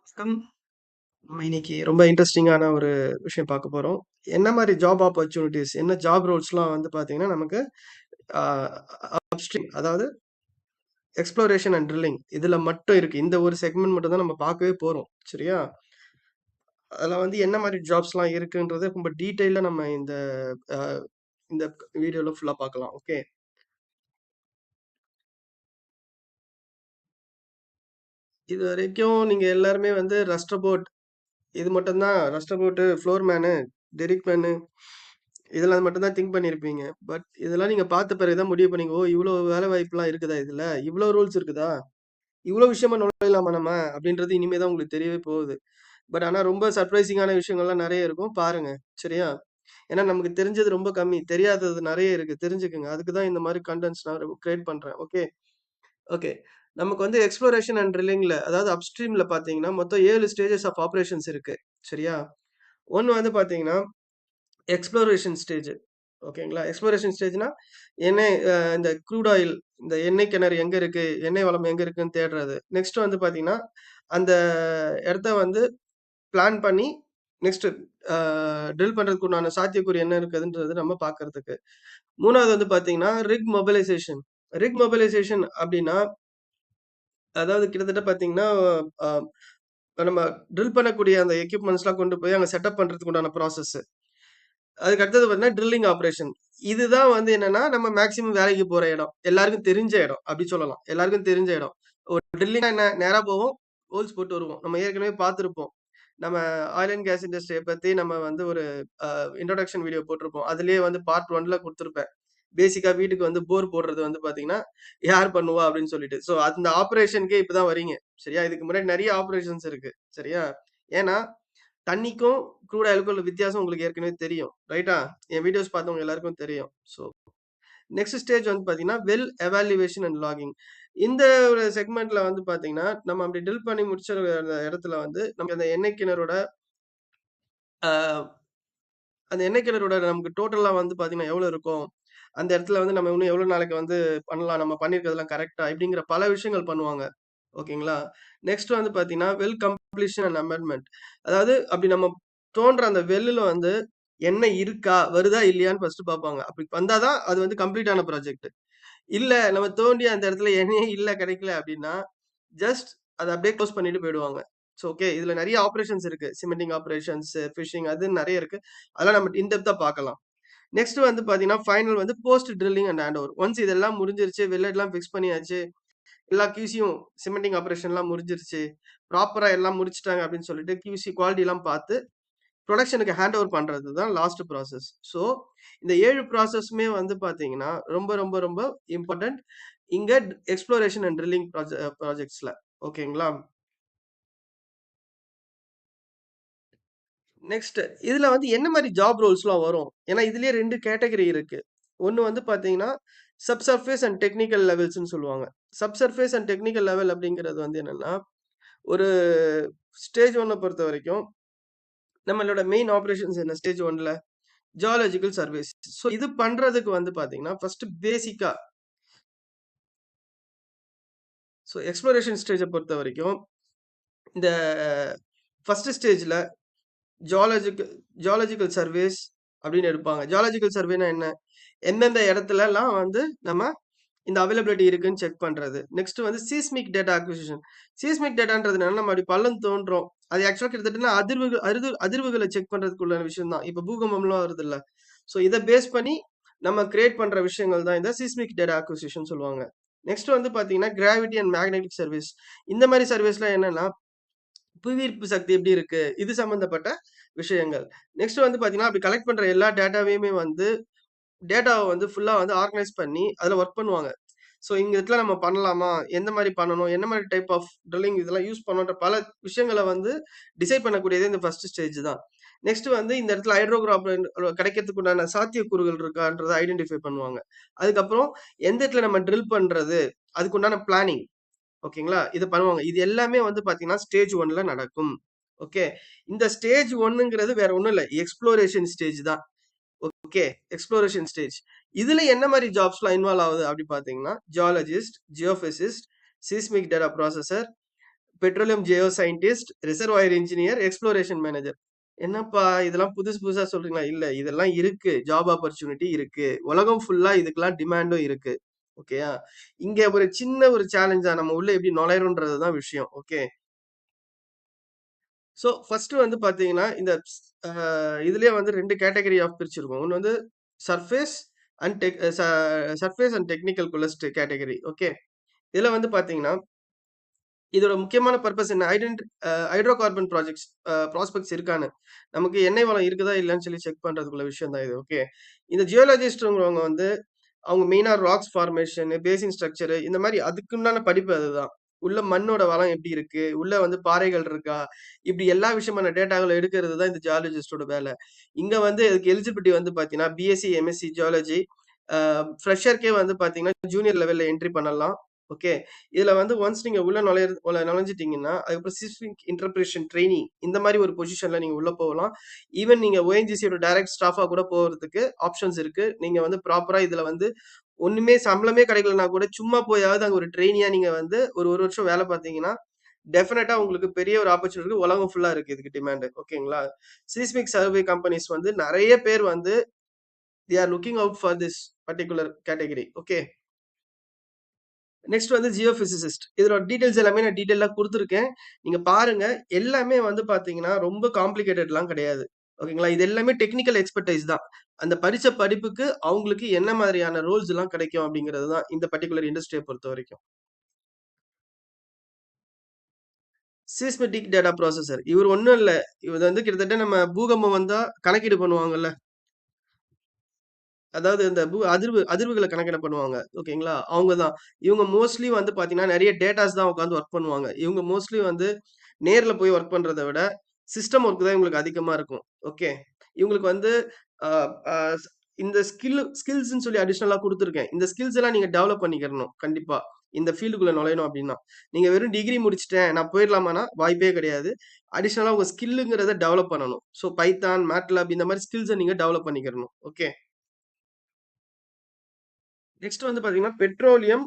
வணக்கம். நம்ம இன்னைக்கு ரொம்ப இன்ட்ரெஸ்டிங்கான ஒரு விஷயம் பார்க்க போறோம். என்ன மாரி ஜாப் ஆப்பர்ச்சுனிட்டீஸ், என்ன ஜாப் ரோல்ஸ்லாம் வந்து பார்த்தீங்கன்னா, நமக்கு அ அப்ஸ்ட்ரீம் அதாவது எக்ஸ்ப்ளோரேஷன் அண்ட் ட்ரில்லிங் இதுல மட்டும் இருக்கு. இந்த ஒரு செக்மெண்ட் மட்டும் தான் நம்ம பார்க்கவே போறோம். சரியா? அதுல வந்து என்ன மாரி ஜாப்ஸ்லாம் இருக்குன்றத ரொம்ப டீட்டெயிலா நம்ம அ இந்த வீடியோல ஃபுல்லா பார்க்கலாம். ஓகே. இதுவரைக்கும் நீங்க எல்லாருமே வந்து ரஸ்டபோர்ட் இது மட்டும் தான் ரஸ்டபோர்ட், ஃப்ளோர் மேனு, டெரிக் மேனு இதெல்லாம் மட்டும் தான் திங்க் பண்ணியிருப்பீங்க. பட் இதெல்லாம் நீங்க பார்த்த பிறகு தான் முடிவு பண்ணீங்க. ஓ! இவ்ளோ வேலை வாய்ப்புலாம் இருக்குதா இதுல? இவ்ளோ ரூல்ஸ் இருக்குதா? இவ்ளோ விஷயமா நுழையலாமா நம்ம? அப்படின்றது இனிமே தான் உங்களுக்கு தெரியவே போகுது. பட் ஆனா ரொம்ப சர்ப்ரைசிங்கான விஷயங்கள்லாம் நெறைய இருக்கும். பாருங்க. சரியா? ஏன்னா நமக்கு தெரிஞ்சது ரொம்ப கம்மி. தெரியாதது நெறைய இருக்கு. தெரிஞ்சுக்கங்க. அதுக்கு தான் இந்த மாரி கன்டென்ட்ஸ் நான் கிரியேட் பண்றேன். ஓகே. ஓகே. நமக்கு வந்து எக்ஸ்ப்ளோரேஷன் அண்ட் ட்ரில்லிங்ல அதாவது அப்ஸ்ட்ரீம்ல பார்த்தீங்கன்னா, மொத்தம் 7 ஸ்டேஜஸ் ஆஃப் ஆப்பரேஷன்ஸ் இருக்கு. சரியா? 1 வந்து பார்த்தீங்கன்னா எக்ஸ்ப்ளோரேஷன் ஸ்டேஜ். ஓகேங்களா? எக்ஸ்ப்ளோரேஷன் ஸ்டேஜ்னா, இந்த க்ரூட் ஆயில் இந்த எண்ணெய் கிணறு எங்க இருக்கு? எண்ணெய் வளம் எங்க இருக்குன்னு தேடுறது. நெக்ஸ்ட் வந்து பார்த்தீங்கன்னா, அந்த இடத்த வந்து பிளான் பண்ணி, நெக்ஸ்ட் அ ட்ரில் பண்றதுக்கு உண்டான சாத்தியக்கூறு என்ன இருக்குதுன்றது நம்ம பார்க்கறதுக்கு. 3வது வந்து பார்த்தீங்கன்னா, ரிக் மொபைலைசேஷன். ரிக் மொபைலைசேஷன் அப்டின்னா, அதாவது கிட்டத்தட்ட பார்த்தீங்கன்னா, அ நம்ம ட்ரில் பண்ணக்கூடிய அந்த எக்யூப்மென்ட்ஸ்லாம் கொண்டு போய் அங்க செட்டப் பண்றதுக்கு உண்டான ப்ராசஸ். அதுக்கு அடுத்தது பார்த்தீங்கன்னா, ட்ரில்லிங் ஆப்பரேஷன். இதுதான் வந்து என்னன்னா, நம்ம மேக்ஸிமம் வேலைக்கு போற இடம். எல்லாருக்கும் தெரிஞ்ச இடம். அப்படி சொல்லலாம். எல்லாருக்கும் தெரிஞ்ச இடம். ஒரு ட்ரில்லிங்னா என்ன? நேரா போவோம். ஹோல்ஸ் போட்டு வருவோம். நம்ம ஏற்கனவே பார்த்திருப்போம். நம்ம ஆயில் அண்ட் கேஸ் இண்டஸ்ட்ரிய பத்தி நம்ம வந்து ஒரு இன்ட்ரோடக்ஷன் வீடியோ போட்டிருப்போம். அதிலேயே வந்து பார்ட் 1ல குடுத்திருப்பேன். பேசிக்கா வீட்டுக்கு வந்து போர் போடுறது வந்து பார்த்தீங்கன்னா, யார் பண்ணுவா? அப்படின்னு சொல்லிட்டு. ஸோ அந்த ஆப்பரேஷனுக்கே இப்ப தான் வரீங்க. சரியா? இதுக்கு முன்னாடி நெறைய ஆப்பரேஷன்ஸ் இருக்கு. சரியா? ஏன்னா தண்ணிக்கும், க்ரூட் ஆயிலுக்கும் உள்ள வித்தியாசம் உங்களுக்கு ஏற்கனவே தெரியும். ரைட்டா? என் வீடியோஸ் பார்த்தவங்க எல்லாருக்கும் தெரியும். ஸோ, நெக்ஸ்ட் ஸ்டேஜ் வந்து பார்த்தீங்கன்னா, வெல் எவாலுவேஷன் அண்ட் லாகிங். இந்த ஒரு செக்மென்ட்ல வந்து பார்த்தீங்கன்னா, நம்ம அப்படி ட்ரில் பண்ணி முடிச்ச அந்த இடத்துல வந்து, நமக்கு அந்த எண்ணெய் கிணறோட அ அந்த எண்ணெய் கிணறோட நமக்கு டோட்டலா வந்து பார்த்தீங்கன்னா, எவ்வளோ இருக்கும்? அந்த இடத்துல வந்து நம்ம இன்னும் எவ்வளோ நாளைக்கு வந்து பண்ணலாம்? நம்ம பண்ணியிருக்கிறதெல்லாம் கரெக்ட்டா? இப்படிங்கிற பல விஷயங்கள் பண்ணுவாங்க. ஓகேங்களா? நெக்ஸ்ட் வந்து பார்த்தீங்கன்னா, வெல் கம்ப்ளீஷன் அண்ட் அமெண்ட்மென்ட். அதாவது அப்படி நம்ம தோன்ற அந்த வெல்லுல வந்து எண்ணெய் இருக்கா? வருதா? இல்லையான்னு ஃபர்ஸ்ட் பார்ப்பாங்க. அப்படி வந்தா தான் அது வந்து கம்ப்ளீட் ஆன ப்ராஜெக்ட். இல்ல நம்ம தோண்டி அந்த இடத்துல எண்ணெயே இல்ல, கிடைக்கல அப்படின்னா, ஜஸ்ட் அத அப்படியே குளோஸ் பண்ணிட்டு போயிடுவாங்க. So okay. இதுல நெறைய ஆப்பரேஷன்ஸ் இருக்கு. சிமெண்டிங் ஆப்பரேஷன்ஸ், ஃபிஷிங் அதுன்னு நெறைய இருக்கு. அதெல்லாம் நம்ம இன் டெப்த்தா பார்க்கலாம். நெக்ஸ்ட் வந்து பார்த்தீங்கன்னா, ஃபைனல் வந்து post drilling and hand over. Once இதெல்லாம் முடிஞ்சிருச்சு, வெல்லட்லாம் ஃபிக்ஸ் பண்ணியாச்சு. எல்லா கியூசியும் சிமெண்டிங் ஆப்பரேஷன்லாம் முடிஞ்சிருச்சு. ப்ராப்பரா எல்லாம் முடிச்சுட்டாங்க அப்படின்னு சொல்லிட்டு கியூசி குவாலிட்டிலாம் பார்த்து புரொடக்ஷனுக்கு ஹேண்ட் ஓவர் பண்றது தான் லாஸ்ட் ப்ராசஸ். ஸோ இந்த 7 ப்ராசஸுமே வந்து பார்த்தீங்கன்னா, ரொம்ப ரொம்ப ரொம்ப இம்பார்ட்டன்ட். இங்க எக்ஸ்ப்ளோரேஷன் அண்ட் ட்ரில்லிங் ப்ராஜெக்ட்ஸ்ல. ஓகேங்களா? நெக்ஸ்ட் இதுல வந்து என்ன மாரி ஜாப் ரோல்ஸ்லாம் வரும்? ஏன்னா இதுலயே 2 கேட்டகரி இருக்கு. ஒண்ணு வந்து பார்த்தீங்கன்னா, சப்சர்ஃபேஸ் அண்ட் டெக்னிக்கல் லெவல்ஸ்ன்னு சொல்லுவாங்க. சப்சர்ஃபேஸ் அண்ட் டெக்னிக்கல் லெவல் அப்படிங்கிறது வந்து என்னன்னா, ஒரு ஸ்டேஜ் 1 பொறுத்தவரைக்கும், நம்மளோட மெயின் ஆப்பரேஷன்ஸ் என்ன ஸ்டேஜ் 1ல? Geological surveys. ஸோ இது பண்றதுக்கு வந்து பார்த்தீங்கன்னா, ஃபர்ஸ்ட் பேசிக்கா எக்ஸ்ப்ளோரேஷன் ஸ்டேஜ பொறுத்தவரைக்கும், இந்த ஃபர்ஸ்ட் ஸ்டேஜ்ல ஜியாலஜிக்கல் ஜியாலஜிக்கல் சர்வேஸ் அப்படின்னு எடுப்பாங்க. ஜியாலஜிக்கல் சர்வேன்னா என்ன? எந்தெந்த இடத்துலலாம் வந்து நம்ம இந்த அவைலபிலிட்டி இருக்குன்னு செக் பண்றது. நெக்ஸ்ட் வந்து சீஸ்மிக் டேட்டா அக்விசிஷன். சீஸ்மிக் டேட்டான்றது என்னன்னா, நம்ம அப்படி பள்ளம் தோண்டுறோம். அது ஆக்சுவலா கிட்டத்தட்ட அதிர்வுகள செக் பண்றதுக்குள்ளான விஷயம் தான். இப்ப பூகம்பம்லாம் வருதுல்ல. ஸோ இத பேஸ் பண்ணி நம்ம கிரியேட் பண்ற விஷயங்கள் தான் இந்த சீஸ்மிக் டேட்டா அக்விசிஷன் சொல்லுவாங்க. நெக்ஸ்ட் வந்து பார்த்தீங்கன்னா, கிராவிட்டி அண்ட் மேக்னெட்டிக் சர்வேஸ். இந்த மாரி சர்வேஸ்லாம் என்னன்னா, புவியீர்ப்பு சக்தி எப்படி இருக்கு? இது சம்மந்தப்பட்ட விஷயங்கள். நெக்ஸ்ட் வந்து பார்த்தீங்கன்னா, அப்படி கலெக்ட் பண்ற எல்லா டேட்டாவையுமே வந்து டேட்டாவ வந்து ஃபுல்லா வந்து ஆர்கனைஸ் பண்ணி அதுல வொர்க் பண்ணுவாங்க. ஸோ இந்த இடத்துல நம்ம பண்ணலாமா? எந்த மாரி பண்ணணும்? என்ன மாரி டைப் ஆஃப் ட்ரில்லிங் இதெல்லாம் யூஸ் பண்ணணுன்ற பல விஷயங்கள வந்து டிசைட் பண்ணக்கூடியது இந்த ஃபர்ஸ்ட் ஸ்டேஜ் தான். நெக்ஸ்ட் வந்து இந்த இடத்துல ஹைட்ரோகிராஃப் கிடைக்கிறதுக்கு உண்டான சாத்தியக்கூறுகள் இருக்கான்றத ஐடென்டிஃபை பண்ணுவாங்க. அதுக்கப்புறம் எந்த இடத்துல நம்ம ட்ரில் பண்றது? அதுக்கு உண்டான பிளானிங். ஓகேங்களா? இது பண்ணுவாங்க. இது எல்லாமே வந்து பார்த்தீங்கன்னா, ஸ்டேஜ் 1ல நடக்கும். ஓகே. இந்த ஸ்டேஜ் 1ங்கிறது வேற ஒண்ணும் இல்ல. எக்ஸ்ப்ளோரேஷன் ஸ்டேஜ் தான். ஓகே. Exploration stage. இதுல என்ன மாரி ஜாப்ஸ்லாம் இன்வால்வ் ஆகுது அப்படி பார்த்தீங்கன்னா, geologist, geophysicist, seismic data processor, petroleum geo scientist, reservoir engineer, exploration manager. என்னப்பா இதெல்லாம் புதுசு புதுசா சொல்றீங்களா? இல்ல இதெல்லாம் இருக்கு. ஜாப் ஆப்பர்ச்சுனிட்டி இருக்கு. உலகம் ஃபுல்லா இதுக்கெல்லாம் டிமாண்டும் இருக்கு. ஓகேயா? இங்க ஒரு சின்ன ஒரு சேலஞ்சா நம்ம உள்ள எப்படி நுழையிறோம்ன்றது தான் விஷயம். ஓகே. சோ ஃபர்ஸ்ட் வந்து பாத்தீங்கன்னா, இந்த அ இதுலயே வந்து 2 கேட்டகரி ஆஃப் பிரிச்சிருக்கோம். ஒண்ணு வந்து சர்ஃபேஸ் அண்ட் டெக் ச சர்ஃபேஸ் அண்ட் டெக்னிக்கல் குலஸ்ட் கேட்டகரி. ஓகே. இதுல வந்து பாத்தீங்கன்னா, இதோட முக்கியமான பர்ப்பஸ் என்ன? ஹைட்ரோ கார்பன் ப்ராஸ்பெக்ட்ஸ் இருக்கான்னு. நமக்கு எண்ணெய் வளம் இருக்குதா இல்லையான்னு சொல்லி செக் பண்றதுக்குள்ள விஷயம் தான் இது. ஓகே. இந்த ஜியோலாஜிஸ்ட்ங்கிறவங்க வந்து அவங்க மெயினா ராக்ஸ் ஃபார்மேஷன், பேசின் ஸ்ட்ரக்சர் இந்த மாரி அதுக்குண்டான படிப்பு அதுதான். உள்ள மண்ணோட வளம் எப்படி இருக்கு? உள்ள வந்து பாறைகள் இருக்கா? இப்படி எல்லா விஷயமான டேட்டாகள எடுக்கிறது தான் இந்த ஜியாலஜிஸ்ட்டோட வேலை. இங்க வந்து இதுக்கு எலிஜிபிலிட்டி வந்து பார்த்தீங்கன்னா, பிஎஸ்சி, எம்எஸ்சி ஜியாலஜி அ ஃப்ரெஷர்க்கே வந்து பார்த்தீங்கன்னா, ஜூனியர் லெவல்ல என்ட்ரி பண்ணலாம். ஓகே. இதுல வந்து ஒன்ஸ் நீங்க உள்ள நுழைஞ்சிட்டீங்கன்னா, அதுக்கப்புறம் சிஸ்மிக் இன்டர்பிரேஷன் ட்ரெய்னி இந்த மாரி ஒரு பொசிஷன்ல நீங்க உள்ள போகலாம். ஈவன் நீங்க ஓஎன்ஜிசியோட டைரக்ட் ஸ்டாஃபா கூட போறதுக்கு ஆப்ஷன்ஸ் இருக்கு. நீங்க வந்து ப்ராப்பரா இதுல வந்து ஒண்ணுமே சம்பளமே கிடைக்கலன்னா கூட, சும்மா போயாவது அங்க ஒரு ட்ரெய்னியா நீங்க வந்து ஒரு 1 வருஷம் வேலை பார்த்தீங்கன்னா, டெஃபினட்டா உங்களுக்கு பெரிய ஒரு ஆப்பர்ச்சுனிட்டி இருக்கு. உலகம் ஃபுல்லா இருக்கு இதுக்கு டிமாண்ட். ஓகேங்களா? சிஸ்மிக் சர்வே கம்பெனிஸ் வந்து நெறைய பேர் வந்து they are looking out for this particular category. Okay. Next வந்து ஜியோபிசிசிஸ்ட். இதோட டீடைல்ஸ் எல்லாமே நான் டீடைலா குடுத்துருக்கேன். நீங்க பாருங்க. எல்லாமே வந்து பார்த்தீங்கன்னா, ரொம்ப காம்ப்ளிகேட்டட்லாம் கிடையாது. ஓகேங்களா? இது எல்லாமே டெக்னிக்கல் எக்ஸ்பெர்டைஸ் தான். அந்த படிச்ச படிப்புக்கு அவங்களுக்கு என்ன மாதிரியான ரோல்ஸ்லாம் கிடைக்கும் அப்படிங்கிறது தான் இந்த பர்ட்டிகுலர் இண்டஸ்ட்ரிய பொறுத்தவரைக்கும். சிஸ்மெடிக் டேட்டா ப்ராசஸர். இவரு ஒண்ணும் இல்ல. இவரு வந்து கிட்டத்தட்ட நம்ம பூகம்பம் வந்தா கணக்கீடு பண்ணுவாங்கல்ல. அதாவது இந்த அதிர்வுகள கணக்கிட பண்ணுவாங்க. ஓகேங்களா? அவங்க தான். இவங்க மோஸ்ட்லி வந்து பார்த்தீங்கன்னா, நெறைய டேட்டாஸ் தான் உட்கார்ந்து வொர்க் பண்ணுவாங்க. இவங்க மோஸ்ட்லி வந்து நேர்ல போய் வொர்க் பண்றத விட, சிஸ்டம் வொர்க் தான் இவங்களுக்கு அதிகமா இருக்கும். ஓகே. இவங்களுக்கு வந்து அ அ இந்த ஸ்கில்ஸ்ன்னு சொல்லி அடிஷனலா குடுத்துருக்கேன். இந்த ஸ்கில்ஸ் எல்லாம் நீங்க டெவலப் பண்ணிக்கிறணும். கண்டிப்பா. இந்த ஃபீல்டுக்குள்ள நுழையணும் அப்டின்னா. நீங்க வெறும் டிகிரி முடிச்சுட்டேன், நான் போயிரலாமான்னா, வாய்ப்பே கிடையாது. அடிஷனலா உங்க ஸ்கில்லுங்கிறத டெவலப் பண்ணணும். ஸோ பைத்தான், மேட்லாப் இந்த மாரி ஸ்கில்ஸ நீங்க டெவலப் பண்ணிக்கிறணும். ஓகே. நெக்ஸ்ட் வந்து பார்த்தீங்கன்னா, பெட்ரோலியம்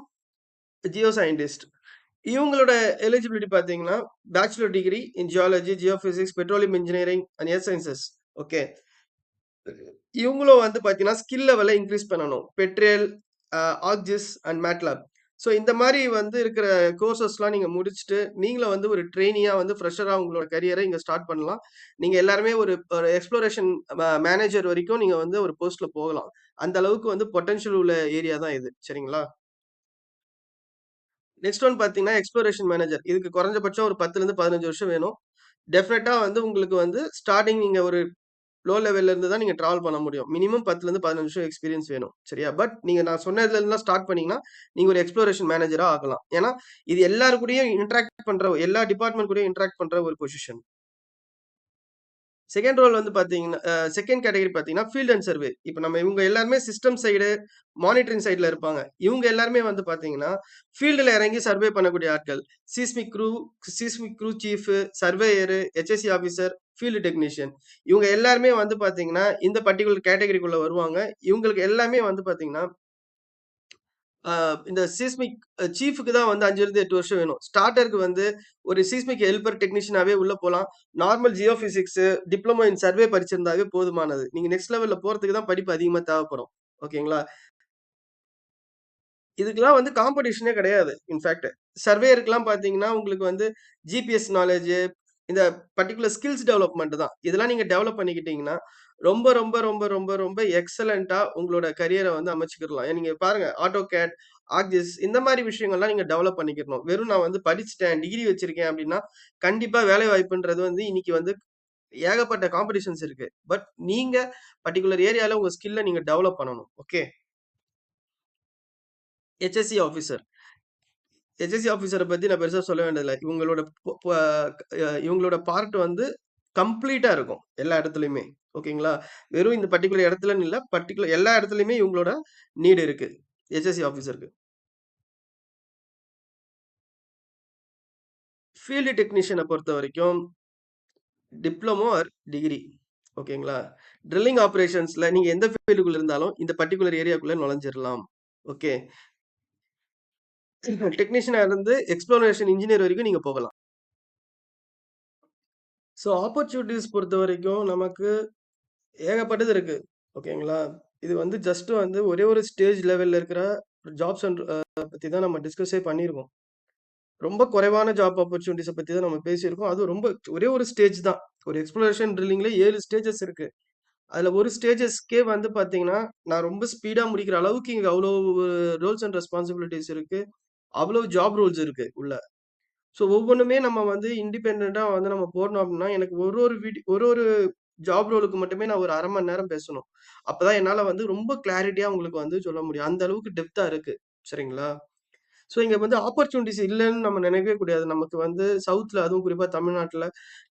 ஜியோ சயின்டிஸ்ட். இவங்களோட எலிஜிபிலிட்டி பார்த்தீங்கன்னா, bachelor degree in geology, geophysics, petroleum engineering and earth sciences. Okay. இவங்களும் வந்து பார்த்தீங்கன்னா, ஸ்கில் லெவல இன்கிரீஸ் பண்ணணும். Petrel, ArcGIS and MATLAB. So இந்த மாரி வந்து இருக்கிற கோர்சஸ்லாம் நீங்க முடிச்சுட்டு, நீங்களும் வந்து ஒரு ட்ரெய்னியா வந்து ஃப்ரெஷரா உங்களோட கரியர இங்க ஸ்டார்ட் பண்ணலாம். நீங்க எல்லாருமே ஒரு ஒரு எக்ஸ்ப்ளோரேஷன் மேனேஜர் வரைக்கும் நீங்க வந்து ஒரு போஸ்ட்ல போகலாம். அந்த அளவுக்கு வந்து பொட்டன்ஷியல் உள்ள ஏரியா தான் இது. சரிங்களா? நெக்ஸ்ட் ஒன் பார்த்தீங்கன்னா, எக்ஸ்ப்ளோரேஷன் மேனேஜர். இதுக்கு குறைஞ்சபட்சம் ஒரு 10லருந்து 15 வருஷம் வேணும். டெஃபினட்டா வந்து உங்களுக்கு வந்து ஸ்டார்ட்டிங் நீங்க ஒரு லோ லெவல்ல இருந்து தான் நீங்க டிராவல் பண்ண முடியும். மினிமம் 10லருந்து 15 வருஷம் எக்ஸ்பீரியன்ஸ் வேணும். சரியா? பட் நீங்க நான் சொன்னதுல இருந்துலாம் ஸ்டார்ட் பண்ணீங்கன்னா, நீங்க ஒரு எக்ஸ்ப்ளோரேஷன் மேனேஜரா ஆகலாம். ஏன்னா, இது எல்லார் கூடயும் இன்டராக்ட் பண்ற எல்லா டிபார்ட்மெண்ட் கூடயும் இன்டராக்ட் பண்ற ஒரு பொசிஷன். செகண்ட் ரோல் வந்து பார்த்தீங்கன்னா, செகண்ட் கேட்டகரி பார்த்தீங்கன்னா, ஃபீல்ட் அண்ட் சர்வே. இப்ப நம்ம இவங்க எல்லாருமே சிஸ்டம் சைடு, மானிட்டரிங் சைட்ல இருப்பாங்க. இவங்க எல்லாருமே வந்து பார்த்தீங்கன்னா, ஃபீல்டுல இறங்கி சர்வே பண்ணக்கூடிய ஆட்கள். Seismic crew seismic crew chief, surveyor, HSC officer, field technician. இவங்க எல்லாருமே வந்து பார்த்தீங்கன்னா, இந்த பர்ட்டிகுலர் கேட்டகரிக்குள்ள வருவாங்க. இவங்களுக்கு எல்லாமே வந்து பார்த்தீங்கன்னா, ஆ இந்த சீஸ்மிக் சீஃப்க்கு தான் வந்து 5லிருந்து 8 வருஷம் வேணும். ஸ்டார்ட்டருக்கு வந்து ஒரு சீஸ்மிக் ஹெல்ப்பர் டெக்னீஷியனாவே உள்ள போலாம். Normal geophysics, diploma in survey படிச்சிருந்தாவே போதுமானது. நீங்க நெக்ஸ்ட் லெவல்ல போறதுக்கு தான் படிப்பு அதிகமா தேவைப்படும். ஓகேங்களா? இதுக்கெல்லாம் வந்து காம்படிஷனே கிடையாது. இன்ஃபாக்ட் சர்வேயருக்குலாம் பார்த்தீங்கன்னா, உங்களுக்கு வந்து ஜிபிஎஸ் நாலேட்ஜ் இந்த பர்ட்டிகுலர் ஸ்கில்ஸ் டெவலப்மெண்ட் தான். இதெல்லாம் நீங்க டெவலப் பண்ணிக்கிட்டீங்கன்னா, ரொம்ப, ரொம்ப, ரொம்ப, ரொம்ப, ரொம்ப எக்ஸலன்ட்டா உங்களோட கரியர வந்து அமைச்சுக்கிடலாம். நீங்க பாருங்க AutoCAD, ArcGIS இந்த மாரி விஷயங்கள்லாம் நீங்க டெவலப் பண்ணிக்கிறணும். வெறும் நான் வந்து படிச்சுட்டேன், டிகிரி வச்சிருக்கேன் அப்டின்னா, கண்டிப்பா வேலை வாய்ப்புன்றது வந்து இன்னைக்கு வந்து ஏகப்பட்ட காம்படிஷன்ஸ் இருக்கு. பட் நீங்க பர்ட்டிகுலர் ஏரியால உங்க ஸ்கில்ல நீங்க டெவலப் பண்ணணும். ஓகே. HSC officer. ஹெச்எஸ்சி ஆஃபீசர பத்தி நான் பெருசா சொல்ல வேண்டியதில்ல. இவங்களோட பொ ப இவங்களோட பார்ட் வந்து கம்ப்ளீட்டா இருக்கும். எல்லா இடத்துலயுமே. ஓகேங்களா? வெறும் இந்த பர்ட்டிகுலர் இடத்துலன்னு இல்ல. பர்ட்டிகுலர் எல்லா இடத்துலயுமே இவங்களோட நீட் இருக்கு. ஹெச்எஸ்சி ஆஃபீசருக்கு. ஃபீல்டு டெக்னீஷியன பொறுத்தவரைக்கும் டிப்ளமோ ஆர் டிகிரி. ஓகேங்களா? ட்ரில்லிங் ஆப்பரேஷன்ஸ்ல நீங்க எந்த ஃபீல்டுக்குள்ள இருந்தாலும் இந்த பர்ட்டிகுலர் ஏரியாக்குள்ள நுழைஞ்சிரலாம். ஓகே. டெக்னீஷியனா இருந்து எக்ஸ்ப்ளோரேஷன் இன்ஜினியர் வரைக்கும் நீங்க போகலாம். ஸோ ஆப்பர்ச்சுனிட்டீஸ் பொறுத்தவரைக்கும் நமக்கு ஏகப்பட்டது இருக்கு. ஓகேங்களா? இது வந்து ஜஸ்ட் வந்து ஒரே ஒரு ஸ்டேஜ் லெவல்ல இருக்கிற ஜாப்ஸ் அண்ட் பத்தி தான் நம்ம டிஸ்கஸே பண்ணியிருக்கோம். ரொம்ப குறைவான ஜாப் ஆப்பர்ச்சுனிட்டீஸ பத்தி தான் நம்ம பேசியிருக்கோம். அதுவும் ரொம்ப ஒரே ஒரு ஸ்டேஜ் தான். ஒரு எக்ஸ்ப்ளோரேஷன் ட்ரில்லிங்ல 7 ஸ்டேஜஸ் இருக்கு. அதுல ஒரு ஸ்டேஜஸ்க்கே வந்து பார்த்தீங்கன்னா, நான் ரொம்ப ஸ்பீடா முடிக்கிற அளவுக்கு இங்க அவ்ளோ ரோல்ஸ் அண்ட் ரெஸ்பான்சிபிலிட்டீஸ் இருக்கு. அவ்வளவு ஜாப் ரோல்ஸ் இருக்கு உள்ள. ஸோ ஒவ்வொன்னுமே நம்ம வந்து இண்டிபெண்டன்ட்டா வந்து நம்ம போடணும் அப்டின்னா, எனக்கு ஒரு ஒரு ஜாப் ரோலுக்கு மட்டுமே நான் ஒரு 1/2 மணி நேரம் பேசணும். அப்பதான் என்னால வந்து ரொம்ப கிளாரிட்டியா உங்களுக்கு வந்து சொல்ல முடியும். அந்த அளவுக்கு டெப்த்தா இருக்கு. சரிங்களா? ஸோ இங்க வந்து ஆப்பர்ச்சுனிட்டீஸ் இல்லன்னு நம்ம நினைக்கவே கூடாது. நமக்கு வந்து சவுத்ல அதுவும் குறிப்பா தமிழ்நாட்டுல,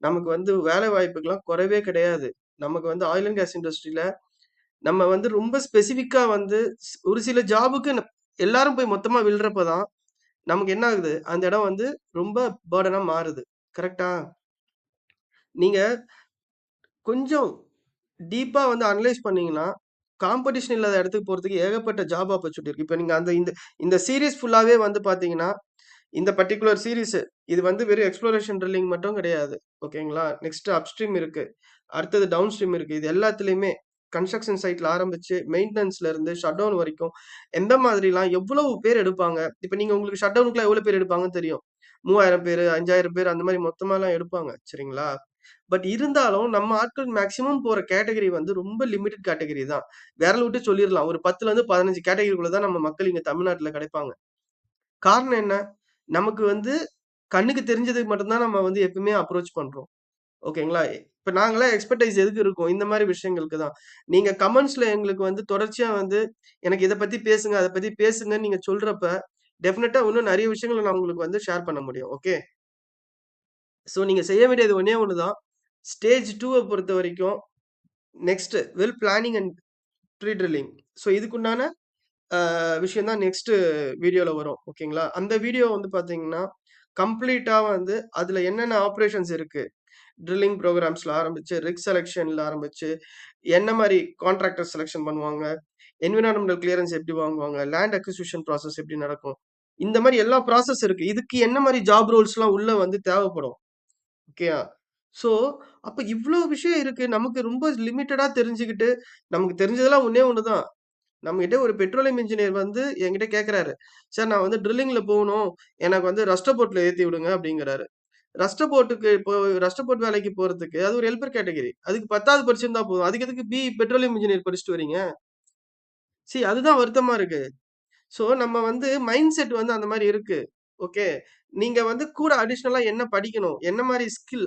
நமக்கு வந்து வேலை வாய்ப்புக்கெல்லாம் குறைவே கிடையாது. நமக்கு வந்து ஆயில் அண்ட் கேஸ் இண்டஸ்ட்ரியில நம்ம வந்து ரொம்ப ஸ்பெசிஃபிக்கா வந்து ஒரு சில ஜாபுக்கு எல்லாரும் போய் மொத்தமா விழ்றப்ப தான், நமக்கு என்ன ஆகுது? அந்த இடம் வந்து ரொம்ப பர்டனா மாறுது. கரெக்ட்டா? நீங்க கொஞ்சம் டீப்பா வந்து அனலைஸ் பண்ணீங்கன்னா, காம்படிஷன் இல்லாத இடத்துக்கு போறதுக்கு ஏகப்பட்ட ஜாப் ஆப்பர்ச்சுனிட்டி இருக்கு. இப்ப நீங்க அந்த இந்த இந்த சீரிஸ் ஃபுல்லாவே வந்து பார்த்தீங்கன்னா, இந்த பர்ட்டிகுலர் சீரிஸ் இது வந்து வெறும் எக்ஸ்ப்ளோரேஷன் ட்ரில்லிங் மட்டும் கிடையாது. ஓகேங்களா? நெக்ஸ்ட் அப்ஸ்ட்ரீம் இருக்கு. அடுத்தது டவுன் ஸ்ட்ரீம் இருக்கு. இது எல்லாத்துலயுமே கன்ஸ்ட்ரக்ஷன் சைட்ல ஆரம்பிச்சு மெயின்டனன்ஸ்ல இருந்து ஷட் டவுன் வரைக்கும் எந்த மாதிரிலாம் எவ்வளவு பேர் எடுப்பாங்க. இப்ப நீங்க உங்களுக்கு ஷட் டவுனுக்குலாம் எவ்வளவு பேர் எடுப்பாங்கன்னு தெரியும். 3000 பேரு, 5000 பேர் அந்த மாரி மொத்தமாலாம் எடுப்பாங்க. சரிங்களா? பட் இருந்தாலும் நம்ம ஆட்கள் மேக்ஸிமம் போற கேட்டகரி வந்து ரொம்ப லிமிட்டட் கேட்டகரி தான். விரல் விட்டு சொல்லிறலாம். ஒரு 10லருந்து 15 கேட்டகரிக்குள்ள தான் நம்ம மக்கள் இங்க தமிழ்நாட்டுல கிடைப்பாங்க. காரணம் என்ன? நமக்கு வந்து கண்ணுக்கு தெரிஞ்சதுக்கு மட்டும் தான் நம்ம வந்து எப்பவுமே அப்ரோச் பண்றோம். ஓகேங்களா? இப்ப நாங்கலாம் எக்ஸ்பெர்டைஸ் எதுக்கு இருக்கோம்? இந்த மாரி விஷயங்களுக்கு தான். நீங்க கமெண்ட்ஸ்ல எங்களுக்கு வந்து தொடர்ச்சியா வந்து, எனக்கு இத பத்தி பேசுங்க, அத பத்தி பேசுங்கன்னு நீங்க சொல்றப்ப, டெஃபினட்டா இன்னும் நெறைய விஷயங்கள நான் உங்களுக்கு வந்து ஷேர் பண்ண முடியும். ஓகே. ஸோ நீங்க செய்ய வேண்டியது ஒண்ணே ஒண்ணு தான். ஸ்டேஜ் 2வ பொறுத்தவரைக்கும், next well planning and pre drilling. So இதுக்குண்டான விஷயம் தான் நெக்ஸ்ட் வீடியோல வரும். ஓகேங்களா? அந்த வீடியோ வந்து பார்த்தீங்கன்னா, கம்ப்ளீட்டா வந்து அதுல என்னென்ன ஆப்பரேஷன்ஸ் இருக்கு? ட்ரில்லிங் புரோகிராம்ஸ்ல ஆரம்பிச்சு, ரிக் செலக்ஷன்ல ஆரம்பிச்சு, என்ன மாரி கான்ட்ராக்டர் செலக்ஷன் பண்ணுவாங்க? என்விரான்மென்டல் கிளியரன்ஸ் எப்படி வாங்குவாங்க? லேண்ட் அக்விசிஷன் ப்ராசஸ் எப்படி நடக்கும்? இந்த மாரி எல்லா ப்ராசஸ் இருக்கு. இதுக்கு என்ன மாரி ஜாப் ரோல்ஸ்லாம் உள்ள வந்து தேவைப்படும்? ஓகேயா? ஸோ, அப்ப இவ்ளோ விஷயம் இருக்கு. நமக்கு ரொம்ப லிமிட்டடா தெரிஞ்சுக்கிட்டு, நமக்கு தெரிஞ்சதெல்லாம் ஒண்ணே ஒண்ணு தான். நம்மகிட்ட ஒரு பெட்ரோலியம் இன்ஜினியர் வந்து என்கிட்ட கேட்கறாரு. "சார் நான் வந்து ட்ரில்லிங்ல போணும். எனக்கு வந்து ரஸ்டர் போர்ட்ல ஏத்தி விடுங்க" அப்படிங்கிறாரு. ரஸ்டர் போர்ட் வேலைக்கு போறதுக்கு அது ஒரு ஹெல்பர் கேட்டகரி. அதுக்கு 10வது படிச்சிருந்தா போதும். அதுக்கு எதுக்கு பெட்ரோலியம் இன்ஜினியர் படிச்சுட்டு வரீங்க? அதுதான் வருத்தமா இருக்கு. நம்ம வந்து மைண்ட் செட் வந்து அந்த மாரி இருக்கு. ஓகே. நீங்க வந்து கூட அடிஷனலா என்ன படிக்கணும்? என்ன மாரி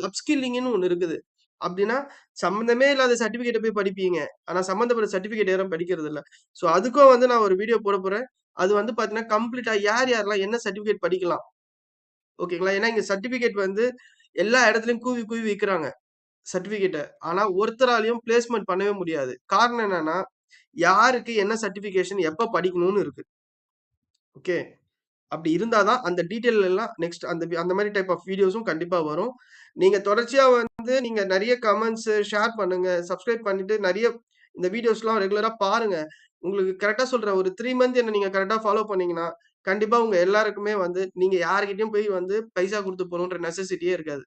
அப்ஸ்கில்லிங்ன்னு ஒண்ணு இருக்குது. அப்டின்னா, சம்மந்தமே இல்லாத சர்டிபிகேட்ட போய் படிப்பீங்க. ஆனா சம்மந்தப்பட்ட சர்டிபிகேட் யாரும் படிக்கிறதில்ல. அதுக்கும் வந்து நான் ஒரு வீடியோ போடப் போறேன். அது வந்து பார்த்தீங்கன்னா, கம்ப்ளீட்டா யார் யாரெல்லாம் என்ன சர்டிபிகேட் படிக்கலாம். ஓகேங்களா? ஏன்னா இங்க சர்டிபிகேட் வந்து எல்லா இடத்துலயும் கூவி கூவி விக்கிறாங்க. சர்டிபிகேட்ட. ஆனா ஒருத்தராலயும் பிளேஸ்மென்ட் பண்ணவே முடியாது. காரணம் என்னன்னா, யாருக்கு என்ன சர்டிபிகேஷன் எப்ப படிக்கணும்னு இருக்கு. ஓகே. அப்படி இருந்தா தான் அந்த டீட்டெயில் எல்லாம் நெக்ஸ்ட் அந்த மாரி டைப் ஆஃப் வீடியோஸும் கண்டிப்பா வரும். நீங்க தொடர்ச்சியா வந்து நீங்க நெறைய கமெண்ட்ஸ் ஷேர் பண்ணுங்க. சப்ஸ்கிரைப் பண்ணிட்டு நெறைய இந்த வீடியோஸ்லாம் ரெகுலரா பாருங்க. உங்களுக்கு கரெக்ட்டா சொல்றேன். ஒரு 3 மந்த் என்ன நீங்க கரெக்ட்டா ஃபாலோ பண்ணீங்கன்னா, கண்டிப்பா உங்க எல்லாருக்குமே வந்து நீங்க யார்கிட்டயும் போய் வந்து பைசா குடுத்து போணுன்ற நெசசிட்டியே இருக்காது.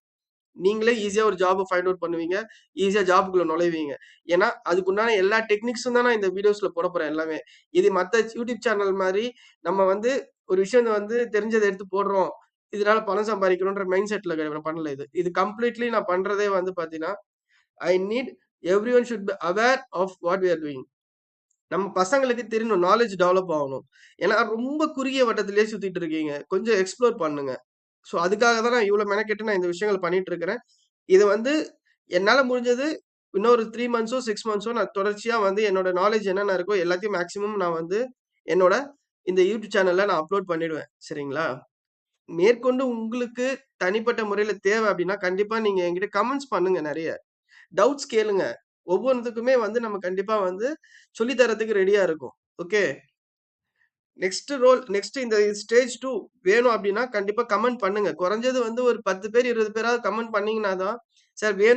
நீங்களே ஈஸியா ஒரு ஜாப் ஃபைண்ட் அவுட் பண்ணுவீங்க. ஈஸியா ஜாப்க்குள்ள நுழைவீங்க. ஏன்னா, அதுக்குண்டான எல்லா டெக்னிக்ஸும் தான் நான் இந்த வீடியோஸ்ல போடப்போறேன் எல்லாமே. இது மத்த யூடியூப் சேனல் மாரி நம்ம வந்து ஒரு விஷயத்த வந்து தெரிஞ்சத எடுத்து போடுறோம். இதனால பணம் சம்பாதிக்கிறோம்ன்ற மைண்ட் செட்ல பண்ணல இது. இது கம்ப்ளீட்லி நான் பண்றதே வந்து பார்த்தீங்கன்னா, I need everyone should be aware of what we are doing. நம்ம பசங்களுக்கு தெரியணும். நாலேட்ஜ் டெவலப் ஆகணும். ஏன்னா ரொம்ப குறுகிய வட்டத்திலேயே சுத்திட்டு இருக்கீங்க. கொஞ்சம் எக்ஸ்ப்ளோர் பண்ணுங்க. அதுக்காக தான் நான் இவ்ளோ மெனக்கெட்டு நான் இந்த விஷயங்கள் பண்ணிட்டு இருக்கிறேன். இது வந்து என்னால முடிஞ்சது இன்னொரு 3 மந்த்ஸோ, 6 மந்த்ஸோ நான் தொடர்ச்சியா வந்து என்னோட நாலேட்ஜ் என்னென்ன இருக்கோ எல்லாத்தையும் மேக்ஸிமம் நான் வந்து என்னோட இந்த யூடியூப் சேனல்ல நான் அப்லோட் பண்ணிடுவேன். சரிங்களா? மேற்கொண்டு உங்களுக்கு தனிப்பட்ட முறையில தேவை அப்டின்னா, கண்டிப்பா நீங்க என்கிட்ட கமெண்ட்ஸ் பண்ணுங்க நெறைய. டவுட்ஸ் கேளுங்க. ஒவ்வொன்துக்குமே வந்து நம்ம கண்டிப்பா வந்து சொல்லி தர்றதுக்கு ரெடியா இருக்கோம். ஓகே. நெக்ஸ்ட் இந்த ஸ்டேஜ் 2 வேணும் அப்டின்னா, கண்டிப்பா கமெண்ட் பண்ணுங்க. குறைஞ்சது வந்து ஒரு 10 பேர், 20 பேராவது கமெண்ட் பண்ணீங்கன்னா தான், சார் வேணும்